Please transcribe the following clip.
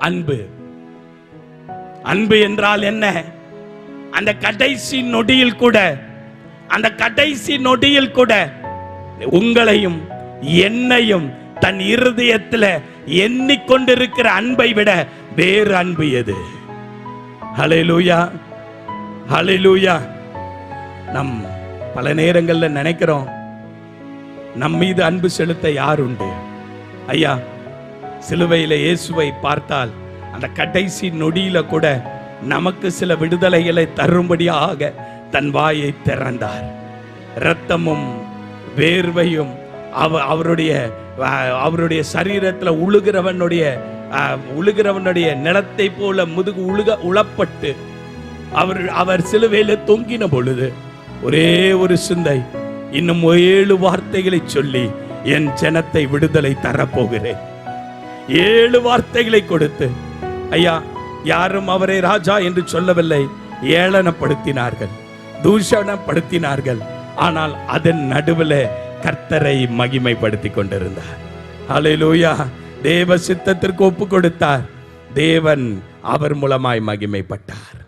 அன்பு. அன்பு என்றால் என்ன? அந்த கடைசி நொடியில் கூட உங்களையும் என்னையும் தன் இருதயத்தில் எண்ணிக்கொண்டிருக்கிற அன்பை விட வேறு அன்பு எது? ஹல்லேலூயா, ஹல்லேலூயா. நம் பல நேரங்களில் நினைக்கிறோம், நம் மீது அன்பு செலுத்த யார் உண்டு? ஐயா, சிலுவையில இயேசுவை பார்த்தால் அந்த கடைசி நொடியில கூட நமக்கு சில விடுதலைகளை தரும்படியாக தன் வாயை திறந்தார். இரத்தமும் வேர்வையும் அவருடைய சரீரத்தில் உழுகிறவனுடைய நிலத்தை போல முதுகு உளப்பட்டு அவர் சிலுவையில தொங்கின பொழுது ஒரே ஒரு சிந்தை, இன்னும் 7 வார்த்தைகளை சொல்லி என் ஜனத்தை விடுதலை தரப்போகிறேன். 7 வார்த்தைகளை கொடுத்து, ஐயா, யாரும் அவரை ராஜா என்று சொல்லவில்லை, ஏளனப்படுத்தினார்கள், தூஷணப்படுத்தினார்கள். ஆனால் அதன் நடுவில் கர்த்தரை மகிமைப்படுத்தி கொண்டிருந்தார். ஹல்லேலூயா. தேவ சித்தத்திற்கு ஒப்பு கொடுத்தார். தேவன் அவர் மூலமாய் மகிமைப்பட்டார்.